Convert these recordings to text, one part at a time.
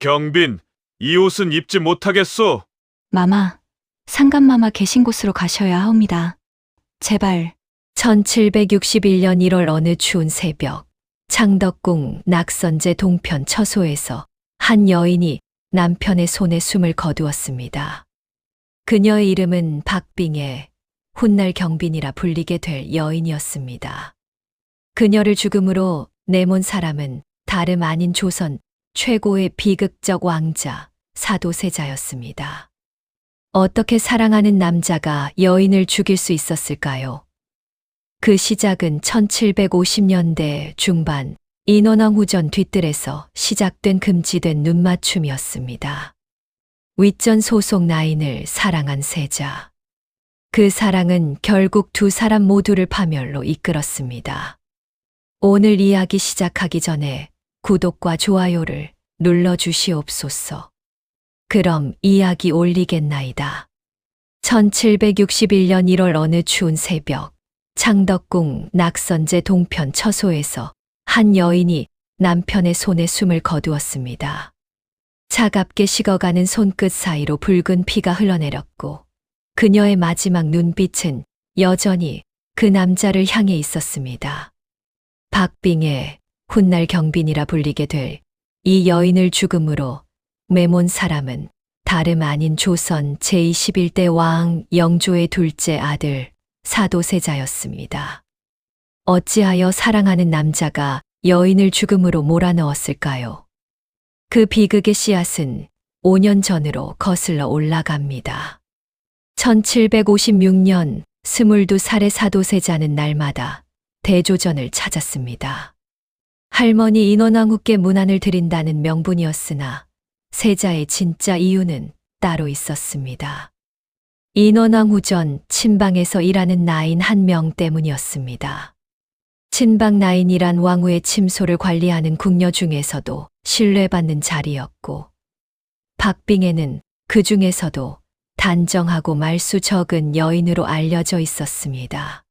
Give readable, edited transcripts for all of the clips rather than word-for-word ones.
경빈, 이 옷은 입지 못하겠소. 마마, 상감마마 계신 곳으로 가셔야 하옵니다. 제발. 1761년 1월 어느 추운 새벽, 창덕궁 낙선제 동편 처소에서 한 여인이 남편의 손에 숨을 거두었습니다. 그녀의 이름은 박빙의 훗날 경빈이라 불리게 될 여인이었습니다. 그녀를 죽음으로 내몬 사람은 다름 아닌 조선 최고의 비극적 왕자 사도세자였습니다. 어떻게 사랑하는 남자가 여인을 죽일 수 있었을까요? 그 시작은 1750년대 중반 인원왕후전 뒤뜰에서 시작된 금지된 눈맞춤이었습니다. 윗전 소속 나인을 사랑한 세자. 그 사랑은 결국 두 사람 모두를 파멸로 이끌었습니다. 오늘 이야기 시작하기 전에 구독과 좋아요를 눌러주시옵소서. 그럼 이야기 올리겠나이다. 1761년 1월 어느 추운 새벽, 창덕궁 낙선제 동편 처소에서 한 여인이 남편의 손에 숨을 거두었습니다. 차갑게 식어가는 손끝 사이로 붉은 피가 흘러내렸고 그녀의 마지막 눈빛은 여전히 그 남자를 향해 있었습니다. 박빙의 훗날 경빈이라 불리게 될 이 여인을 죽음으로 메몬 사람은 다름 아닌 조선 제21대 왕 영조의 둘째 아들 사도세자였습니다. 어찌하여 사랑하는 남자가 여인을 죽음으로 몰아넣었을까요? 그 비극의 씨앗은 5년 전으로 거슬러 올라갑니다. 1756년 22살의 사도세자는 날마다 대조전을 찾았습니다. 할머니 인원왕후께 문안을 드린다는 명분이었으나 세자의 진짜 이유는 따로 있었습니다. 인원왕후전 친방에서 일하는 나인 한 명 때문이었습니다. 친방 나인이란 왕후의 침소를 관리하는 궁녀 중에서도 신뢰받는 자리였고 박빙에는 그 중에서도 단정하고 말수 적은 여인으로 알려져 있었습니다.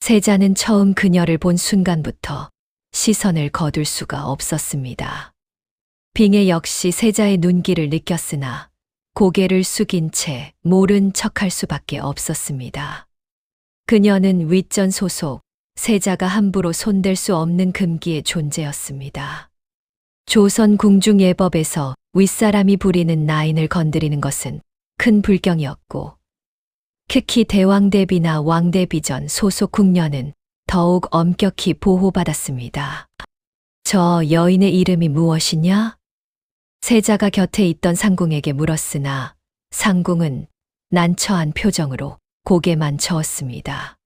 세자는 처음 그녀를 본 순간부터 시선을 거둘 수가 없었습니다. 빙의 역시 세자의 눈길을 느꼈으나 고개를 숙인 채 모른 척할 수밖에 없었습니다. 그녀는 윗전 소속, 세자가 함부로 손댈 수 없는 금기의 존재였습니다. 조선 궁중 예법에서 윗사람이 부리는 나인을 건드리는 것은 큰 불경이었고 특히 대왕대비나 왕대비전 소속 궁녀는 더욱 엄격히 보호받았습니다. 저 여인의 이름이 무엇이냐? 세자가 곁에 있던 상궁에게 물었으나 상궁은 난처한 표정으로 고개만 저었습니다.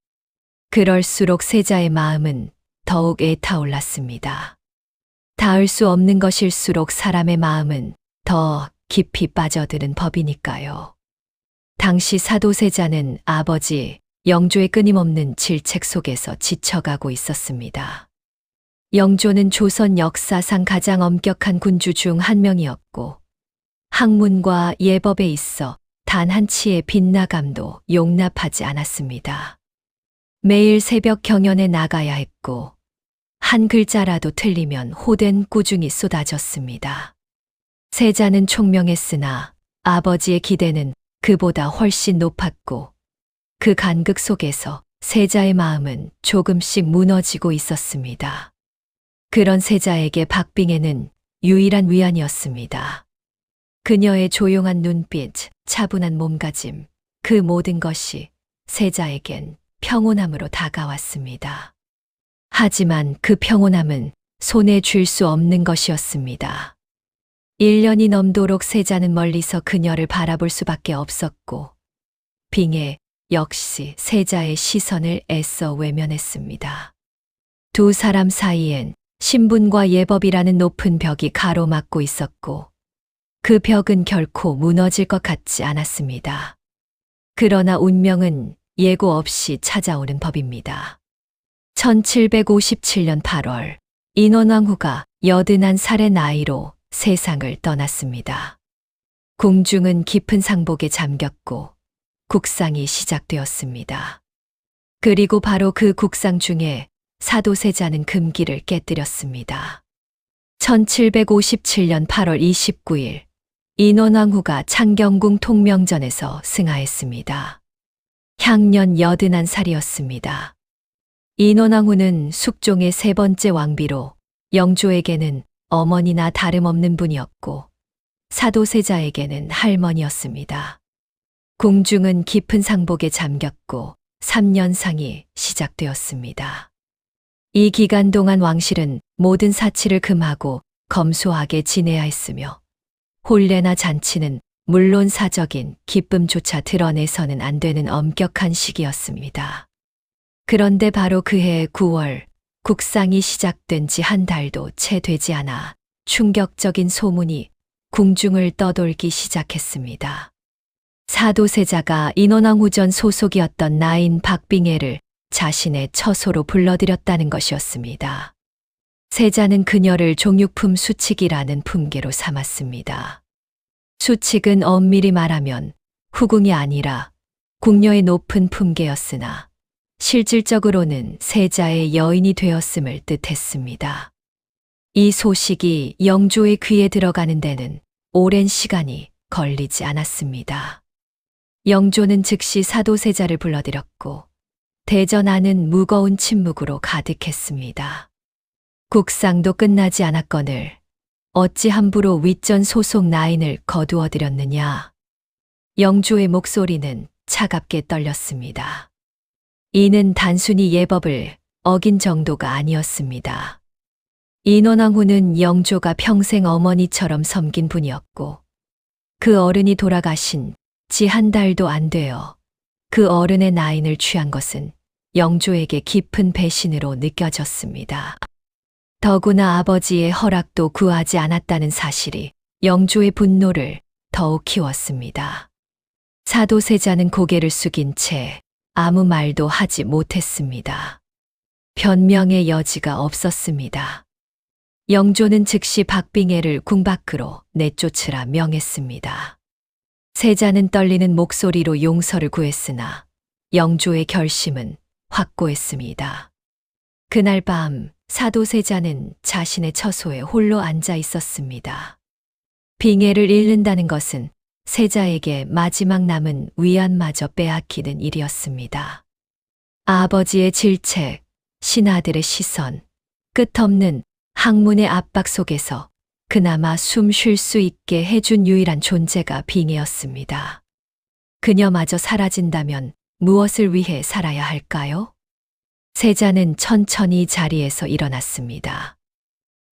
그럴수록 세자의 마음은 더욱 애타올랐습니다. 닿을 수 없는 것일수록 사람의 마음은 더 깊이 빠져드는 법이니까요. 당시 사도세자는 아버지 영조의 끊임없는 질책 속에서 지쳐가고 있었습니다. 영조는 조선 역사상 가장 엄격한 군주 중 한 명이었고 학문과 예법에 있어 단 한 치의 빗나감도 용납하지 않았습니다. 매일 새벽 경연에 나가야 했고 한 글자라도 틀리면 호된 꾸중이 쏟아졌습니다. 세자는 총명했으나 아버지의 기대는 그보다 훨씬 높았고 그 간극 속에서 세자의 마음은 조금씩 무너지고 있었습니다. 그런 세자에게 박빙에는 유일한 위안이었습니다. 그녀의 조용한 눈빛, 차분한 몸가짐, 그 모든 것이 세자에겐 평온함으로 다가왔습니다. 하지만 그 평온함은 손에 쥘 수 없는 것이었습니다. 1년이 넘도록 세자는 멀리서 그녀를 바라볼 수밖에 없었고 빙의 역시 세자의 시선을 애써 외면했습니다. 두 사람 사이엔 신분과 예법이라는 높은 벽이 가로막고 있었고 그 벽은 결코 무너질 것 같지 않았습니다. 그러나 운명은 예고 없이 찾아오는 법입니다. 1757년 8월 인원왕후가 81살의 나이로 세상을 떠났습니다. 궁중은 깊은 상복에 잠겼고 국상이 시작되었습니다. 그리고 바로 그 국상 중에 사도세자는 금기를 깨뜨렸습니다. 1757년 8월 29일 인원왕후가 창경궁 통명전에서 승하했습니다. 향년 81살이었습니다. 인원왕후는 숙종의 세 번째 왕비로 영조에게는 어머니나 다름없는 분이었고 사도세자에게는 할머니였습니다. 궁중은 깊은 상복에 잠겼고 3년상이 시작되었습니다. 이 기간 동안 왕실은 모든 사치를 금하고 검소하게 지내야 했으며 혼례나 잔치는 물론 사적인 기쁨조차 드러내서는 안 되는 엄격한 시기였습니다. 그런데 바로 그해 9월 국상이 시작된 지 한 달도 채 되지 않아 충격적인 소문이 궁중을 떠돌기 시작했습니다. 사도세자가 인원왕후전 소속이었던 나인 박빙애를 자신의 처소로 불러들였다는 것이었습니다. 세자는 그녀를 종육품 수칙이라는 품계로 삼았습니다. 수칙은 엄밀히 말하면 후궁이 아니라 궁녀의 높은 품계였으나 실질적으로는 세자의 여인이 되었음을 뜻했습니다. 이 소식이 영조의 귀에 들어가는 데는 오랜 시간이 걸리지 않았습니다. 영조는 즉시 사도세자를 불러들였고 대전 안은 무거운 침묵으로 가득했습니다. 국상도 끝나지 않았거늘 어찌 함부로 윗전 소속 나인을 거두어들였느냐. 영조의 목소리는 차갑게 떨렸습니다. 이는 단순히 예법을 어긴 정도가 아니었습니다. 인원왕후는 영조가 평생 어머니처럼 섬긴 분이었고 그 어른이 돌아가신 지 한 달도 안 되어 그 어른의 나인을 취한 것은 영조에게 깊은 배신으로 느껴졌습니다. 더구나 아버지의 허락도 구하지 않았다는 사실이 영조의 분노를 더욱 키웠습니다. 사도세자는 고개를 숙인 채 아무 말도 하지 못했습니다. 변명의 여지가 없었습니다. 영조는 즉시 박빙애를 궁 밖으로 내쫓으라 명했습니다. 세자는 떨리는 목소리로 용서를 구했으나 영조의 결심은 확고했습니다. 그날 밤 사도세자는 자신의 처소에 홀로 앉아 있었습니다. 빙애를 잃는다는 것은 세자에게 마지막 남은 위안마저 빼앗기는 일이었습니다. 아버지의 질책, 신하들의 시선, 끝없는 학문의 압박 속에서 그나마 숨 쉴 수 있게 해준 유일한 존재가 빙애였습니다. 그녀마저 사라진다면 무엇을 위해 살아야 할까요? 세자는 천천히 자리에서 일어났습니다.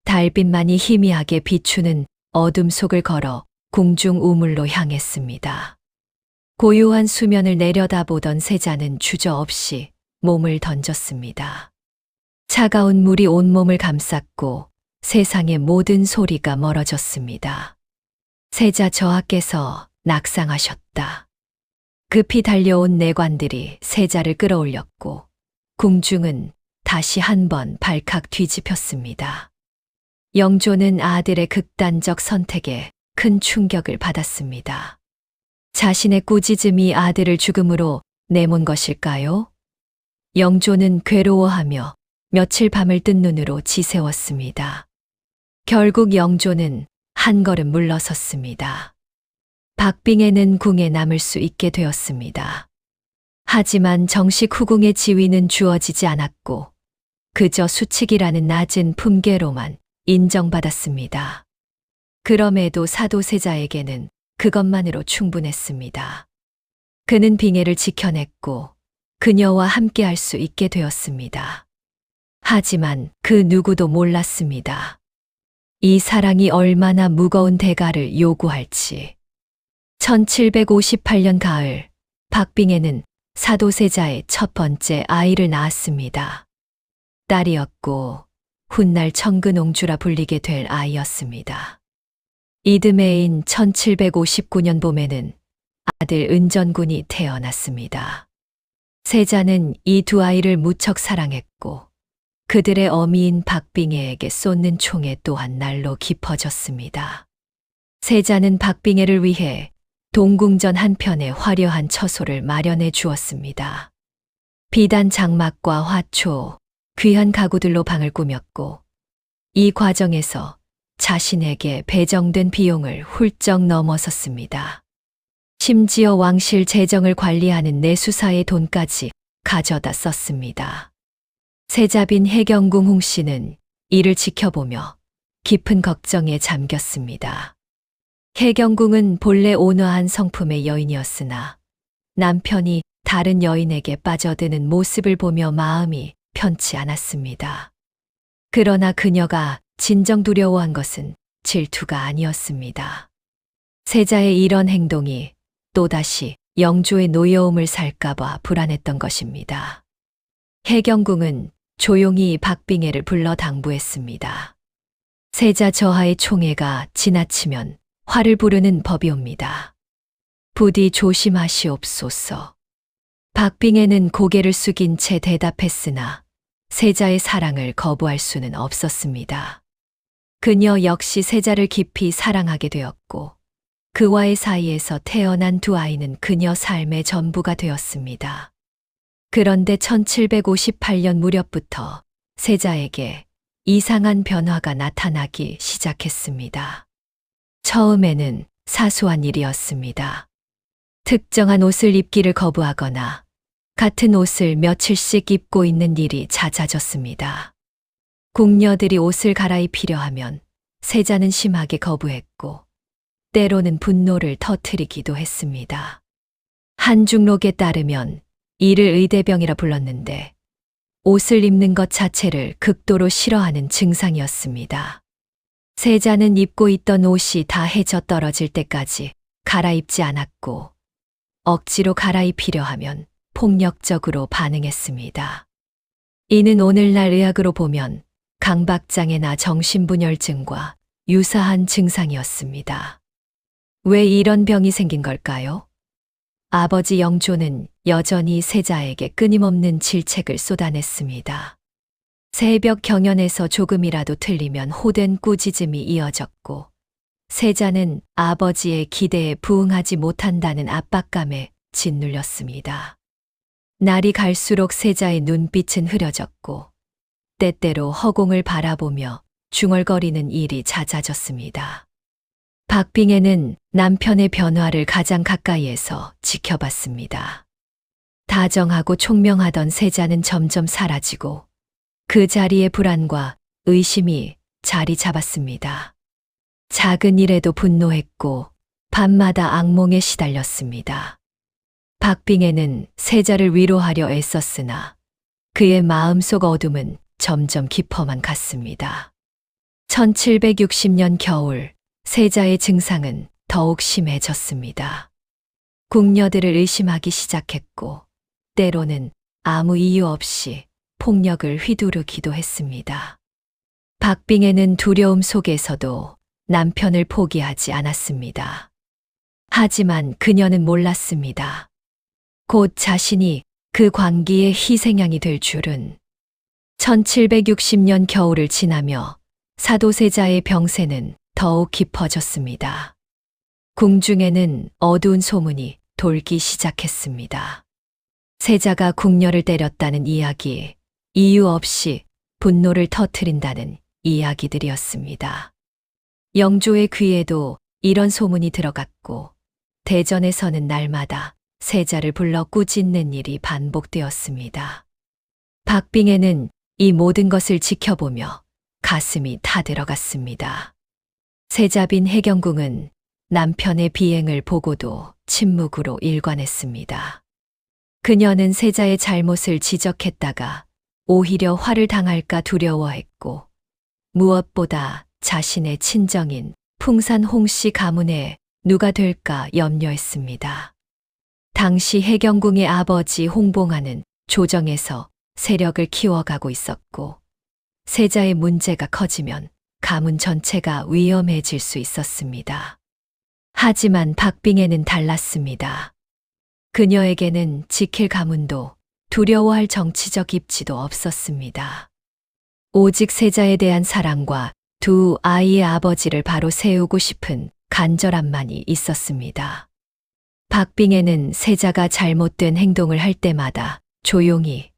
달빛만이 희미하게 비추는 어둠 속을 걸어 궁중 우물로 향했습니다. 고요한 수면을 내려다보던 세자는 주저없이 몸을 던졌습니다. 차가운 물이 온몸을 감쌌고 세상의 모든 소리가 멀어졌습니다. 세자 저하께서 낙상하셨다. 급히 달려온 내관들이 세자를 끌어올렸고 궁중은 다시 한번 발칵 뒤집혔습니다. 영조는 아들의 극단적 선택에 큰 충격을 받았습니다. 자신의 꾸짖음이 아들을 죽음으로 내몬 것일까요? 영조는 괴로워하며 며칠 밤을 뜬 눈으로 지새웠습니다. 결국 영조는 한 걸음 물러섰습니다. 박빙애는 궁에 남을 수 있게 되었습니다. 하지만 정식 후궁의 지위는 주어지지 않았고 그저 수칙이라는 낮은 품계로만 인정받았습니다. 그럼에도 사도세자에게는 그것만으로 충분했습니다. 그는 빙애를 지켜냈고 그녀와 함께할 수 있게 되었습니다. 하지만 그 누구도 몰랐습니다. 이 사랑이 얼마나 무거운 대가를 요구할지. 1758년 가을, 박빙애는 사도세자의 첫 번째 아이를 낳았습니다. 딸이었고 훗날 청근옹주라 불리게 될 아이였습니다. 이듬해인 1759년 봄에는 아들 은전군이 태어났습니다. 세자는 이 두 아이를 무척 사랑했고 그들의 어미인 박빙애에게 쏟는 총애 또한 날로 깊어졌습니다. 세자는 박빙애를 위해 동궁전 한편에 화려한 처소를 마련해 주었습니다. 비단 장막과 화초, 귀한 가구들로 방을 꾸몄고 이 과정에서 자신에게 배정된 비용을 훌쩍 넘어섰습니다. 심지어 왕실 재정을 관리하는 내수사의 돈까지 가져다 썼습니다. 세자빈 해경궁 홍 씨는 이를 지켜보며 깊은 걱정에 잠겼습니다. 해경궁은 본래 온화한 성품의 여인이었으나 남편이 다른 여인에게 빠져드는 모습을 보며 마음이 편치 않았습니다. 그러나 그녀가 진정 두려워한 것은 질투가 아니었습니다. 세자의 이런 행동이 또다시 영조의 노여움을 살까봐 불안했던 것입니다. 해경궁은 조용히 박빙애를 불러 당부했습니다. 세자 저하의 총애가 지나치면 화를 부르는 법이옵니다. 부디 조심하시옵소서. 박빙애는 고개를 숙인 채 대답했으나 세자의 사랑을 거부할 수는 없었습니다. 그녀 역시 세자를 깊이 사랑하게 되었고 그와의 사이에서 태어난 두 아이는 그녀 삶의 전부가 되었습니다. 그런데 1758년 무렵부터 세자에게 이상한 변화가 나타나기 시작했습니다. 처음에는 사소한 일이었습니다. 특정한 옷을 입기를 거부하거나 같은 옷을 며칠씩 입고 있는 일이 잦아졌습니다. 궁녀들이 옷을 갈아입히려 하면 세자는 심하게 거부했고 때로는 분노를 터뜨리기도 했습니다. 한 중록에 따르면 이를 의대병이라 불렀는데 옷을 입는 것 자체를 극도로 싫어하는 증상이었습니다. 세자는 입고 있던 옷이 다 해져 떨어질 때까지 갈아입지 않았고 억지로 갈아입히려 하면 폭력적으로 반응했습니다. 이는 오늘날 의학으로 보면 강박장애나 정신분열증과 유사한 증상이었습니다. 왜 이런 병이 생긴 걸까요? 아버지 영조는 여전히 세자에게 끊임없는 질책을 쏟아냈습니다. 새벽 경연에서 조금이라도 틀리면 호된 꾸짖음이 이어졌고 세자는 아버지의 기대에 부응하지 못한다는 압박감에 짓눌렸습니다. 날이 갈수록 세자의 눈빛은 흐려졌고 때때로 허공을 바라보며 중얼거리는 일이 잦아졌습니다. 박빙애는 남편의 변화를 가장 가까이에서 지켜봤습니다. 다정하고 총명하던 세자는 점점 사라지고 그 자리에 불안과 의심이 자리 잡았습니다. 작은 일에도 분노했고 밤마다 악몽에 시달렸습니다. 박빙애는 세자를 위로하려 애썼으나 그의 마음속 어둠은 점점 깊어만 갔습니다. 1760년 겨울 세자의 증상은 더욱 심해졌습니다. 궁녀들을 의심하기 시작했고 때로는 아무 이유 없이 폭력을 휘두르기도 했습니다. 박빙애는 두려움 속에서도 남편을 포기하지 않았습니다. 하지만 그녀는 몰랐습니다. 곧 자신이 그 광기의 희생양이 될 줄은. 1760년 겨울을 지나며 사도세자의 병세는 더욱 깊어졌습니다. 궁중에는 어두운 소문이 돌기 시작했습니다. 세자가 궁녀를 때렸다는 이야기, 이유 없이 분노를 터뜨린다는 이야기들이었습니다. 영조의 귀에도 이런 소문이 들어갔고 대전에서는 날마다 세자를 불러 꾸짖는 일이 반복되었습니다. 박빙애는 이 모든 것을 지켜보며 가슴이 타들어갔습니다. 세자빈 해경궁은 남편의 비행을 보고도 침묵으로 일관했습니다. 그녀는 세자의 잘못을 지적했다가 오히려 화를 당할까 두려워했고 무엇보다 자신의 친정인 풍산 홍씨 가문에 누가 될까 염려했습니다. 당시 해경궁의 아버지 홍봉하는 조정에서 세력을 키워가고 있었고 세자의 문제가 커지면 가문 전체가 위험해질 수 있었습니다. 하지만 박빙애는 달랐습니다. 그녀에게는 지킬 가문도 두려워할 정치적 입지도 없었습니다. 오직 세자에 대한 사랑과 두 아이의 아버지를 바로 세우고 싶은 간절함만이 있었습니다. 박빙애는 세자가 잘못된 행동을 할 때마다 조용히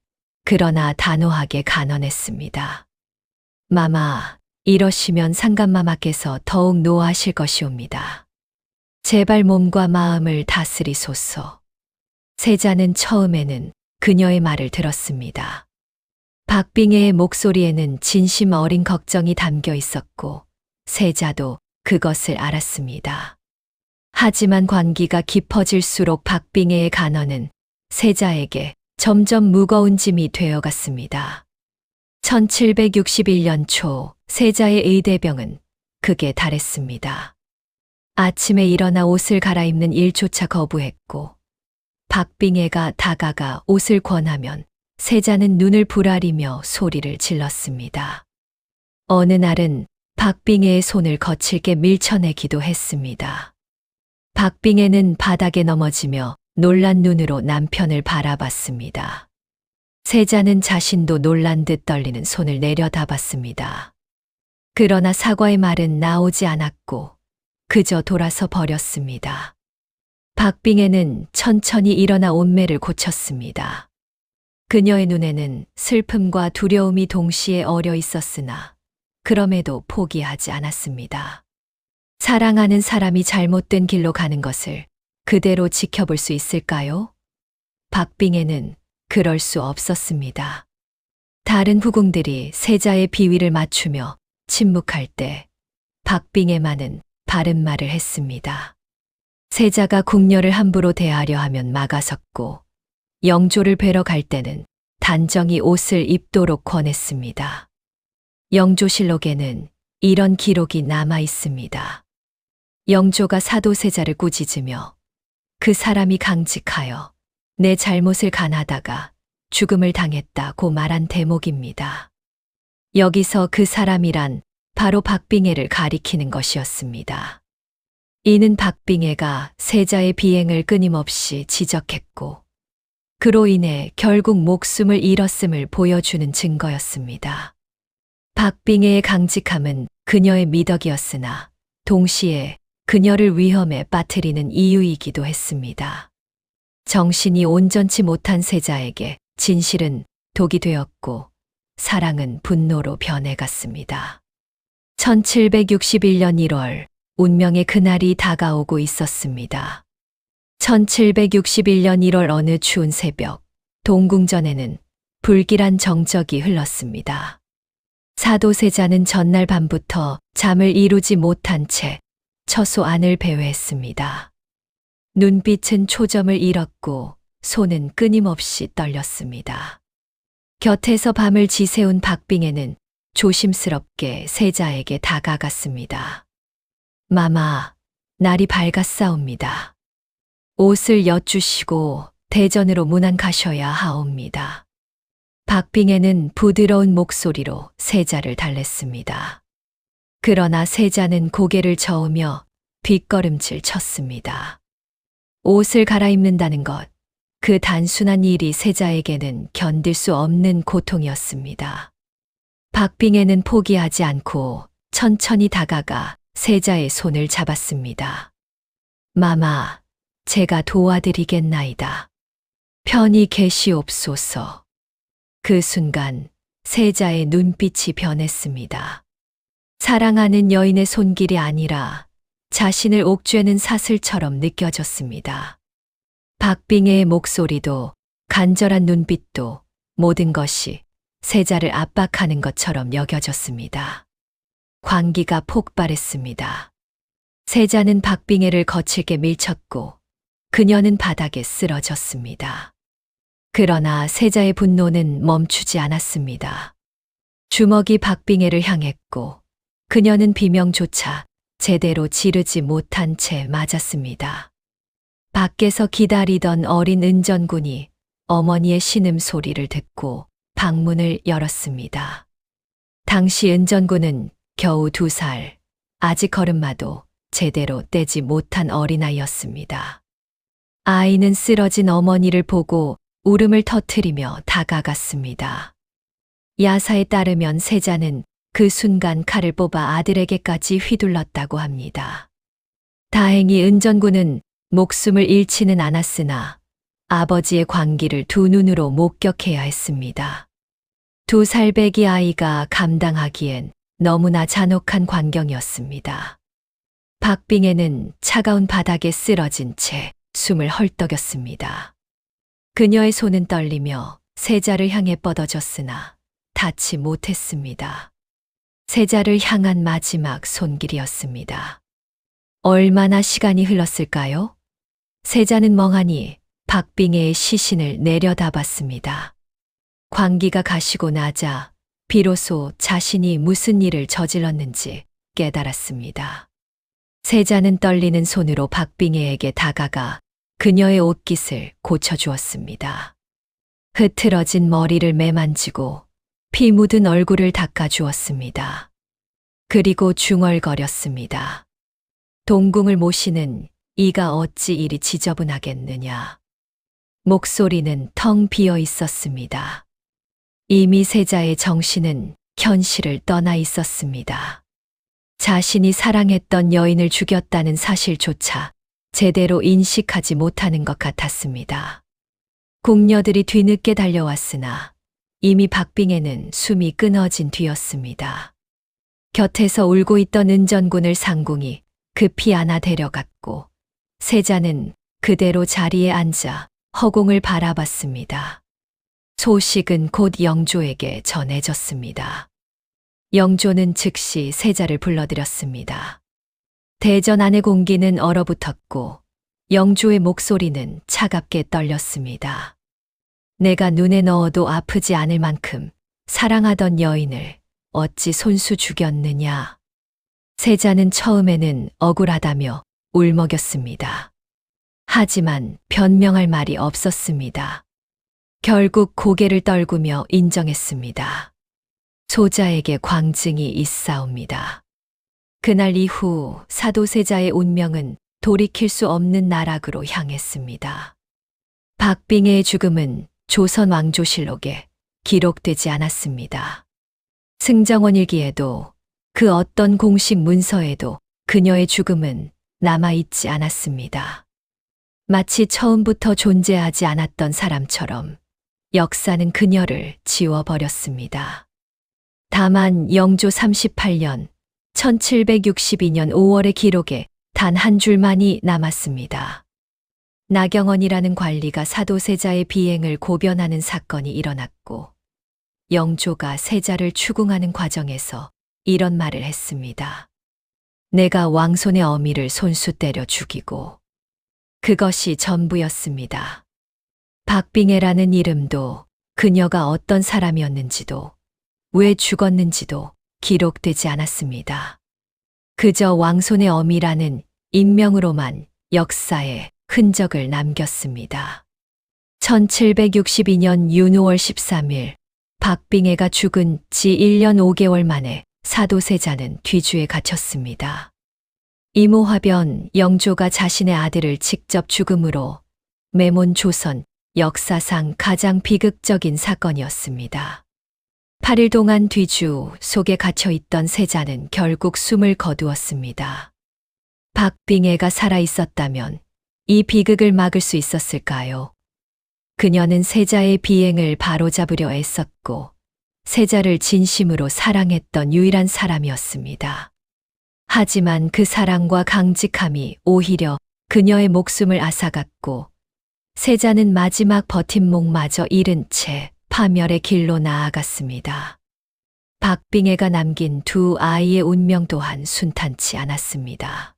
그러나 단호하게 간언했습니다. 마마, 이러시면 상감마마께서 더욱 노하실 것이옵니다. 제발 몸과 마음을 다스리소서. 세자는 처음에는 그녀의 말을 들었습니다. 박빙애의 목소리에는 진심 어린 걱정이 담겨 있었고 세자도 그것을 알았습니다. 하지만 관계가 깊어질수록 박빙애의 간언은 세자에게 점점 무거운 짐이 되어갔습니다. 1761년 초 세자의 의대병은 극에 달했습니다. 아침에 일어나 옷을 갈아입는 일조차 거부했고 박빙애가 다가가 옷을 권하면 세자는 눈을 부라리며 소리를 질렀습니다. 어느 날은 박빙애의 손을 거칠게 밀쳐내기도 했습니다. 박빙애는 바닥에 넘어지며 놀란 눈으로 남편을 바라봤습니다. 세자는 자신도 놀란 듯 떨리는 손을 내려다봤습니다. 그러나 사과의 말은 나오지 않았고 그저 돌아서 버렸습니다. 박빙애는 천천히 일어나 옷매를 고쳤습니다. 그녀의 눈에는 슬픔과 두려움이 동시에 어려 있었으나 그럼에도 포기하지 않았습니다. 사랑하는 사람이 잘못된 길로 가는 것을 그대로 지켜볼 수 있을까요? 박빙애는 그럴 수 없었습니다. 다른 후궁들이 세자의 비위를 맞추며 침묵할 때 박빙애만은 바른 말을 했습니다. 세자가 궁녀를 함부로 대하려 하면 막아섰고 영조를 뵈러 갈 때는 단정히 옷을 입도록 권했습니다. 영조실록에는 이런 기록이 남아 있습니다. 영조가 사도세자를 꾸짖으며 그 사람이 강직하여 내 잘못을 간하다가 죽음을 당했다고 말한 대목입니다. 여기서 그 사람이란 바로 박빙애를 가리키는 것이었습니다. 이는 박빙애가 세자의 비행을 끊임없이 지적했고 그로 인해 결국 목숨을 잃었음을 보여주는 증거였습니다. 박빙애의 강직함은 그녀의 미덕이었으나 동시에 그녀를 위험에 빠뜨리는 이유이기도 했습니다. 정신이 온전치 못한 세자에게 진실은 독이 되었고 사랑은 분노로 변해갔습니다. 1761년 1월 운명의 그날이 다가오고 있었습니다. 1761년 1월 어느 추운 새벽 동궁전에는 불길한 정적이 흘렀습니다. 사도세자는 전날 밤부터 잠을 이루지 못한 채 처소 안을 배회했습니다. 눈빛은 초점을 잃었고 손은 끊임없이 떨렸습니다. 곁에서 밤을 지새운 박빙애는 조심스럽게 세자에게 다가갔습니다. 마마, 날이 밝았사옵니다. 옷을 엿주시고 대전으로 문안 가셔야 하옵니다. 박빙애는 부드러운 목소리로 세자를 달랬습니다. 그러나 세자는 고개를 저으며 뒷걸음질 쳤습니다. 옷을 갈아입는다는 것, 그 단순한 일이 세자에게는 견딜 수 없는 고통이었습니다. 박빙애는 포기하지 않고 천천히 다가가 세자의 손을 잡았습니다. 마마, 제가 도와드리겠나이다. 편히 계시옵소서. 그 순간 세자의 눈빛이 변했습니다. 사랑하는 여인의 손길이 아니라 자신을 옥죄는 사슬처럼 느껴졌습니다. 박빙애의 목소리도 간절한 눈빛도 모든 것이 세자를 압박하는 것처럼 여겨졌습니다. 광기가 폭발했습니다. 세자는 박빙애를 거칠게 밀쳤고 그녀는 바닥에 쓰러졌습니다. 그러나 세자의 분노는 멈추지 않았습니다. 주먹이 박빙애를 향했고 그녀는 비명조차 제대로 지르지 못한 채 맞았습니다. 밖에서 기다리던 어린 은전군이 어머니의 신음소리를 듣고 방문을 열었습니다. 당시 은전군은 겨우 2살, 아직 걸음마도 제대로 떼지 못한 어린아이였습니다. 아이는 쓰러진 어머니를 보고 울음을 터뜨리며 다가갔습니다. 야사에 따르면 세자는 그 순간 칼을 뽑아 아들에게까지 휘둘렀다고 합니다. 다행히 은전군은 목숨을 잃지는 않았으나 아버지의 광기를 두 눈으로 목격해야 했습니다. 2살 배기 아이가 감당하기엔 너무나 잔혹한 광경이었습니다. 박빙애는 차가운 바닥에 쓰러진 채 숨을 헐떡였습니다. 그녀의 손은 떨리며 세자를 향해 뻗어졌으나 닿지 못했습니다. 세자를 향한 마지막 손길이었습니다. 얼마나 시간이 흘렀을까요? 세자는 멍하니 박빙애의 시신을 내려다봤습니다. 광기가 가시고 나자 비로소 자신이 무슨 일을 저질렀는지 깨달았습니다. 세자는 떨리는 손으로 박빙애에게 다가가 그녀의 옷깃을 고쳐주었습니다. 흐트러진 머리를 매만지고 피 묻은 얼굴을 닦아주었습니다. 그리고 중얼거렸습니다. 동궁을 모시는 이가 어찌 이리 지저분하겠느냐. 목소리는 텅 비어 있었습니다. 이미 세자의 정신은 현실을 떠나 있었습니다. 자신이 사랑했던 여인을 죽였다는 사실조차 제대로 인식하지 못하는 것 같았습니다. 궁녀들이 뒤늦게 달려왔으나 이미 박빙애는 숨이 끊어진 뒤였습니다. 곁에서 울고 있던 은전군을 상궁이 급히 안아 데려갔고 세자는 그대로 자리에 앉아 허공을 바라봤습니다. 소식은 곧 영조에게 전해졌습니다. 영조는 즉시 세자를 불러들였습니다. 대전 안의 공기는 얼어붙었고 영조의 목소리는 차갑게 떨렸습니다. 내가 눈에 넣어도 아프지 않을 만큼 사랑하던 여인을 어찌 손수 죽였느냐. 세자는 처음에는 억울하다며 울먹였습니다. 하지만 변명할 말이 없었습니다. 결국 고개를 떨구며 인정했습니다. 소자에게 광증이 있사옵니다. 그날 이후 사도세자의 운명은 돌이킬 수 없는 나락으로 향했습니다. 박빙애의 죽음은 조선 왕조실록에 기록되지 않았습니다. 승정원 일기에도 그 어떤 공식 문서에도 그녀의 죽음은 남아있지 않았습니다. 마치 처음부터 존재하지 않았던 사람처럼 역사는 그녀를 지워버렸습니다. 다만 영조 38년 1762년 5월의 기록에 단 한 줄만이 남았습니다. 나경원이라는 관리가 사도세자의 비행을 고변하는 사건이 일어났고 영조가 세자를 추궁하는 과정에서 이런 말을 했습니다. 내가 왕손의 어미를 손수 때려 죽이고 그것이 전부였습니다. 박빙애라는 이름도 그녀가 어떤 사람이었는지도 왜 죽었는지도 기록되지 않았습니다. 그저 왕손의 어미라는 인명으로만 역사에 흔적을 남겼습니다. 1762년 윤5월 13일 박빙애가 죽은 지 1년 5개월 만에 사도세자는 뒤주에 갇혔습니다. 이모화변 영조가 자신의 아들을 직접 죽음으로 매몬 조선 역사상 가장 비극적인 사건이었습니다. 8일 동안 뒤주 속에 갇혀있던 세자는 결국 숨을 거두었습니다. 박빙애가 살아있었다면 이 비극을 막을 수 있었을까요? 그녀는 세자의 비행을 바로잡으려 애썼고 세자를 진심으로 사랑했던 유일한 사람이었습니다. 하지만 그 사랑과 강직함이 오히려 그녀의 목숨을 앗아갔고 세자는 마지막 버팀목마저 잃은 채 파멸의 길로 나아갔습니다. 박빙애가 남긴 두 아이의 운명 또한 순탄치 않았습니다.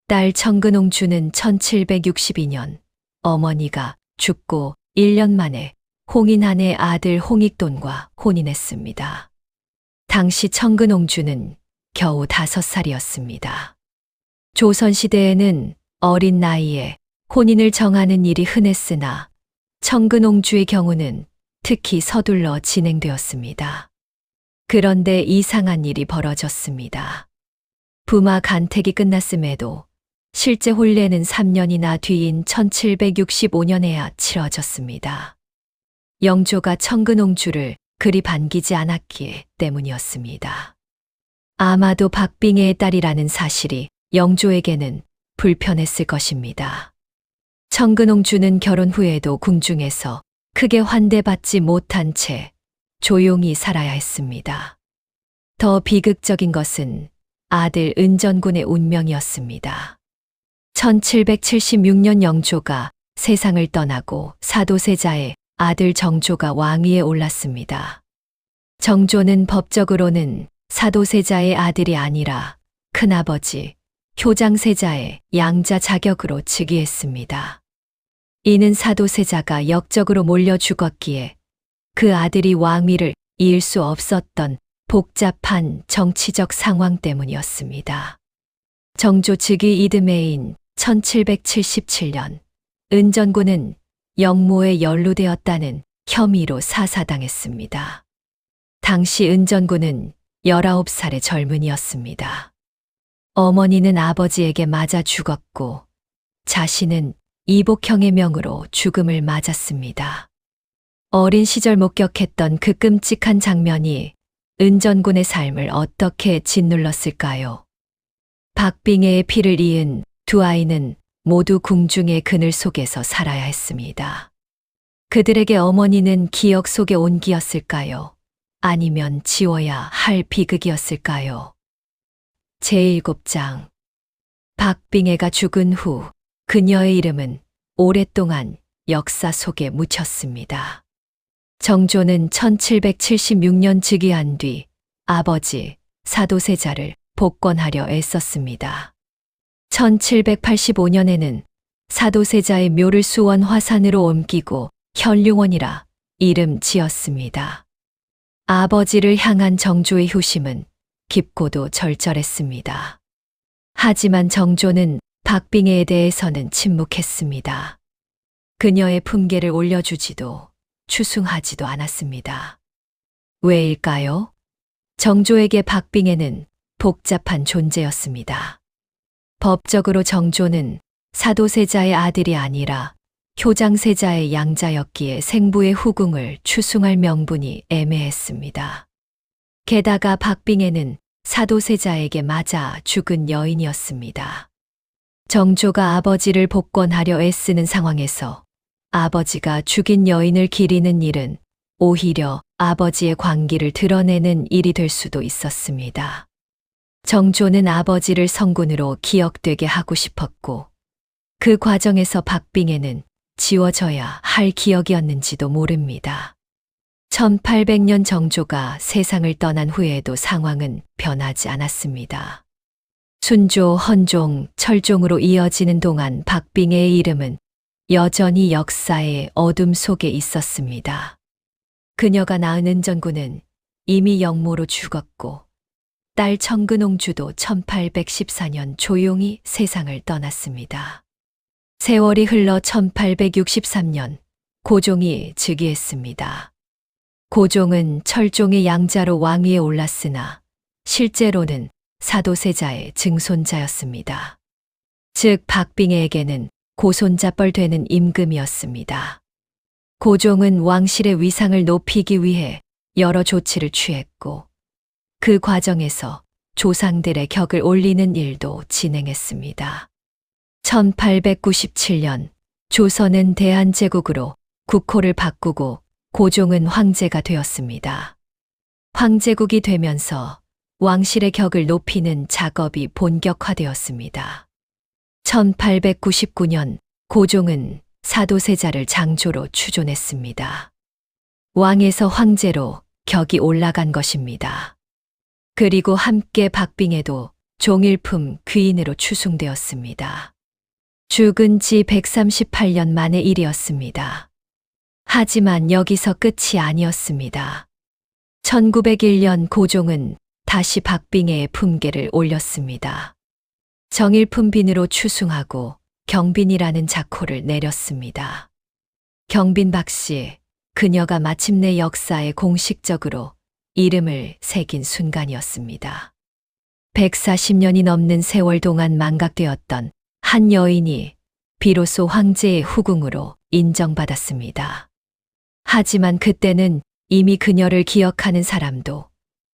딸 청근옹주는 1762년 어머니가 죽고 1년 만에 홍인한의 아들 홍익돈과 혼인했습니다. 당시 청근옹주는 겨우 5살이었습니다. 조선시대에는 어린 나이에 혼인을 정하는 일이 흔했으나 청근옹주의 경우는 특히 서둘러 진행되었습니다. 그런데 이상한 일이 벌어졌습니다. 부마 간택이 끝났음에도 실제 혼례는 3년이나 뒤인 1765년에야 치러졌습니다. 영조가 청근옹주를 그리 반기지 않았기 때문이었습니다. 아마도 박빙애의 딸이라는 사실이 영조에게는 불편했을 것입니다. 청근옹주는 결혼 후에도 궁중에서 크게 환대받지 못한 채 조용히 살아야 했습니다. 더 비극적인 것은 아들 은전군의 운명이었습니다. 1776년 영조가 세상을 떠나고 사도세자의 아들 정조가 왕위에 올랐습니다. 정조는 법적으로는 사도세자의 아들이 아니라 큰아버지 효장세자의 양자 자격으로 즉위했습니다. 이는 사도세자가 역적으로 몰려 죽었기에 그 아들이 왕위를 이을 수 없었던 복잡한 정치적 상황 때문이었습니다. 정조 즉위 이듬해인 1777년 은전군은 영모에 연루되었다는 혐의로 사사당했습니다. 당시 은전군은 19살의 젊은이였습니다. 어머니는 아버지에게 맞아 죽었고 자신은 이복형의 명으로 죽음을 맞았습니다. 어린 시절 목격했던 그 끔찍한 장면이 은전군의 삶을 어떻게 짓눌렀을까요? 박빙애의 피를 이은 두 아이는 모두 궁중의 그늘 속에서 살아야 했습니다. 그들에게 어머니는 기억 속의 온기였을까요? 아니면 지워야 할 비극이었을까요? 제7장 박빙애가 죽은 후 그녀의 이름은 오랫동안 역사 속에 묻혔습니다. 정조는 1776년 즉위한 뒤 아버지 사도세자를 복권하려 애썼습니다. 1785년에는 사도세자의 묘를 수원 화산으로 옮기고 현룡원이라 이름 지었습니다. 아버지를 향한 정조의 효심은 깊고도 절절했습니다. 하지만 정조는 박빙애에 대해서는 침묵했습니다. 그녀의 품계를 올려주지도 추숭하지도 않았습니다. 왜일까요? 정조에게 박빙애는 복잡한 존재였습니다. 법적으로 정조는 사도세자의 아들이 아니라 효장세자의 양자였기에 생부의 후궁을 추숭할 명분이 애매했습니다. 게다가 박빙애는 사도세자에게 맞아 죽은 여인이었습니다. 정조가 아버지를 복권하려 애쓰는 상황에서 아버지가 죽인 여인을 기리는 일은 오히려 아버지의 광기를 드러내는 일이 될 수도 있었습니다. 정조는 아버지를 성군으로 기억되게 하고 싶었고 그 과정에서 박빙애는 지워져야 할 기억이었는지도 모릅니다. 1800년 정조가 세상을 떠난 후에도 상황은 변하지 않았습니다. 순조, 헌종, 철종으로 이어지는 동안 박빙애의 이름은 여전히 역사의 어둠 속에 있었습니다. 그녀가 낳은 은전군은 이미 영모로 죽었고 딸 청근옹주도 1814년 조용히 세상을 떠났습니다. 세월이 흘러 1863년 고종이 즉위했습니다. 고종은 철종의 양자로 왕위에 올랐으나 실제로는 사도세자의 증손자였습니다. 즉 박빙애에게는 고손자뻘 되는 임금이었습니다. 고종은 왕실의 위상을 높이기 위해 여러 조치를 취했고 그 과정에서 조상들의 격을 올리는 일도 진행했습니다. 1897년 조선은 대한제국으로 국호를 바꾸고 고종은 황제가 되었습니다. 황제국이 되면서 왕실의 격을 높이는 작업이 본격화되었습니다. 1899년 고종은 사도세자를 장조로 추존했습니다. 왕에서 황제로 격이 올라간 것입니다. 그리고 함께 박빙애도 종일품 귀인으로 추승되었습니다. 죽은 지 138년 만의 일이었습니다. 하지만 여기서 끝이 아니었습니다. 1901년 고종은 다시 박빙애의 품계를 올렸습니다. 정일품빈으로 추승하고 경빈이라는 자코를 내렸습니다. 경빈박씨, 그녀가 마침내 역사에 공식적으로 이름을 새긴 순간이었습니다. 140년이 넘는 세월 동안 망각되었던 한 여인이 비로소 황제의 후궁으로 인정받았습니다. 하지만 그때는 이미 그녀를 기억하는 사람도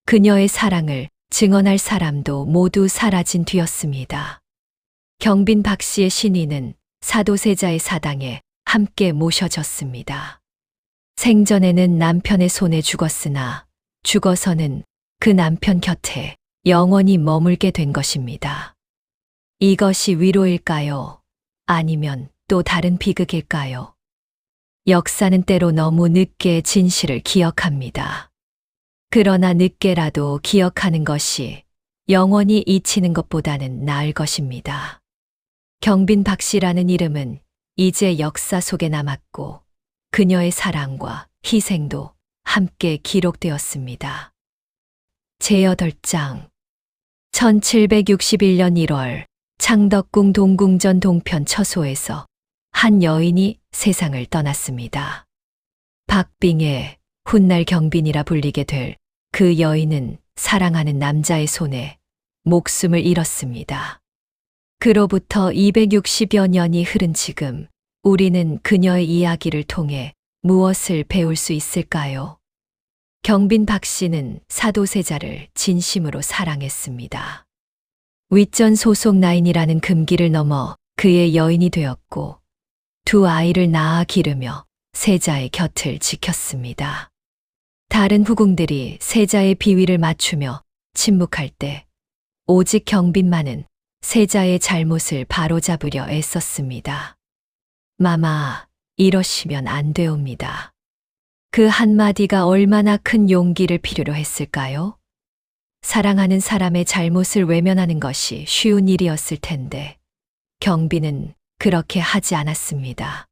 그녀의 사랑을 증언할 사람도 모두 사라진 뒤였습니다. 경빈 박씨의 신위는 사도세자의 사당에 함께 모셔졌습니다. 생전에는 남편의 손에 죽었으나 죽어서는 그 남편 곁에 영원히 머물게 된 것입니다. 이것이 위로일까요? 아니면 또 다른 비극일까요? 역사는 때로 너무 늦게 진실을 기억합니다. 그러나 늦게라도 기억하는 것이 영원히 잊히는 것보다는 나을 것입니다. 경빈 박 씨라는 이름은 이제 역사 속에 남았고 그녀의 사랑과 희생도 함께 기록되었습니다. 제8장 1761년 1월 창덕궁 동궁전 동편 처소에서 한 여인이 세상을 떠났습니다. 박빙의 훗날 경빈이라 불리게 될 그 여인은 사랑하는 남자의 손에 목숨을 잃었습니다. 그로부터 260여 년이 흐른 지금 우리는 그녀의 이야기를 통해 무엇을 배울 수 있을까요? 경빈 박 씨는 사도세자를 진심으로 사랑했습니다. 윗전 소속 나인이라는 금기를 넘어 그의 여인이 되었고 두 아이를 낳아 기르며 세자의 곁을 지켰습니다. 다른 후궁들이 세자의 비위를 맞추며 침묵할 때 오직 경빈만은 세자의 잘못을 바로잡으려 애썼습니다. 마마, 이러시면 안 되옵니다. 그 한마디가 얼마나 큰 용기를 필요로 했을까요? 사랑하는 사람의 잘못을 외면하는 것이 쉬운 일이었을 텐데 경빈은 그렇게 하지 않았습니다.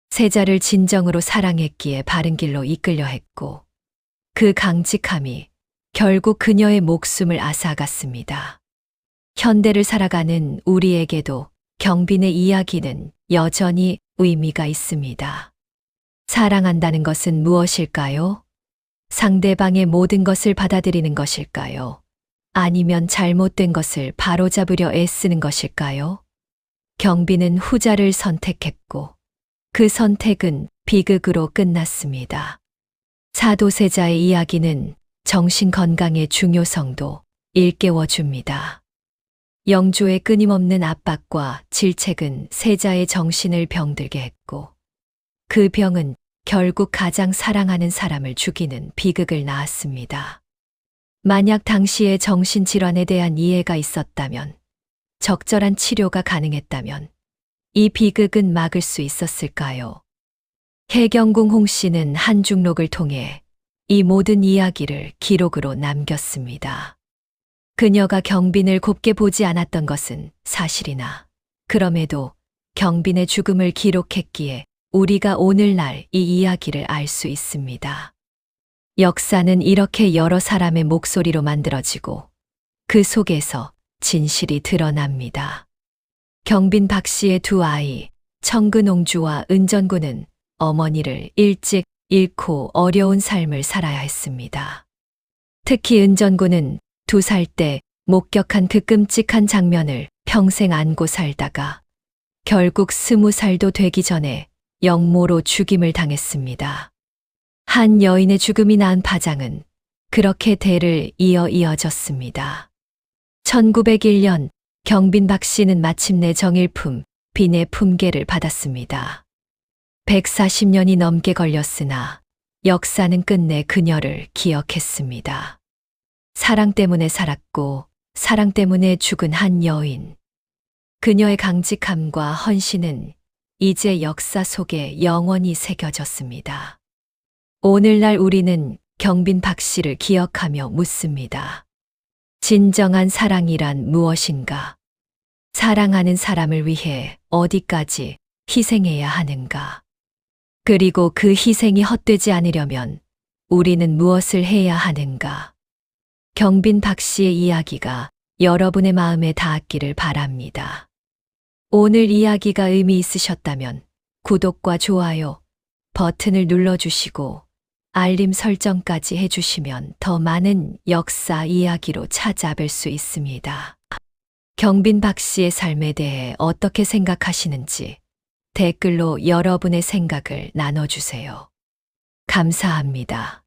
세자를 진정으로 사랑했기에 바른 길로 이끌려 했고 그 강직함이 결국 그녀의 목숨을 앗아갔습니다. 현대를 살아가는 우리에게도 경빈의 이야기는 여전히 의미가 있습니다. 사랑한다는 것은 무엇일까요? 상대방의 모든 것을 받아들이는 것일까요? 아니면 잘못된 것을 바로잡으려 애쓰는 것일까요? 경빈은 후자를 선택했고 그 선택은 비극으로 끝났습니다. 사도세자의 이야기는 정신 건강의 중요성도 일깨워 줍니다. 영조의 끊임없는 압박과 질책은 세자의 정신을 병들게 했고 그 병은 결국 가장 사랑하는 사람을 죽이는 비극을 낳았습니다. 만약 당시의 정신질환에 대한 이해가 있었다면, 적절한 치료가 가능했다면 이 비극은 막을 수 있었을까요? 해경궁 홍 씨는 한 중록을 통해 이 모든 이야기를 기록으로 남겼습니다. 그녀가 경빈을 곱게 보지 않았던 것은 사실이나 그럼에도 경빈의 죽음을 기록했기에 우리가 오늘날 이 이야기를 알 수 있습니다. 역사는 이렇게 여러 사람의 목소리로 만들어지고 그 속에서 진실이 드러납니다. 경빈 박 씨의 두 아이 청근옹주와 은전구는 어머니를 일찍 잃고 어려운 삶을 살아야 했습니다. 특히 은전구는 2살 때 목격한 그 끔찍한 장면을 평생 안고 살다가 결국 20살도 되기 전에 영모로 죽임을 당했습니다. 한 여인의 죽음이 낳은 파장은 그렇게 대를 이어졌습니다. 1901년 경빈 박 씨는 마침내 정일품 빈의 품계를 받았습니다. 140년이 넘게 걸렸으나 역사는 끝내 그녀를 기억했습니다. 사랑 때문에 살았고 사랑 때문에 죽은 한 여인. 그녀의 강직함과 헌신은 이제 역사 속에 영원히 새겨졌습니다. 오늘날 우리는 경빈 박 씨를 기억하며 묻습니다. 진정한 사랑이란 무엇인가? 사랑하는 사람을 위해 어디까지 희생해야 하는가? 그리고 그 희생이 헛되지 않으려면 우리는 무엇을 해야 하는가? 경빈 박 씨의 이야기가 여러분의 마음에 닿았기를 바랍니다. 오늘 이야기가 의미 있으셨다면 구독과 좋아요 버튼을 눌러주시고 알림 설정까지 해주시면 더 많은 역사 이야기로 찾아뵐 수 있습니다. 경빈 박 씨의 삶에 대해 어떻게 생각하시는지 댓글로 여러분의 생각을 나눠주세요. 감사합니다.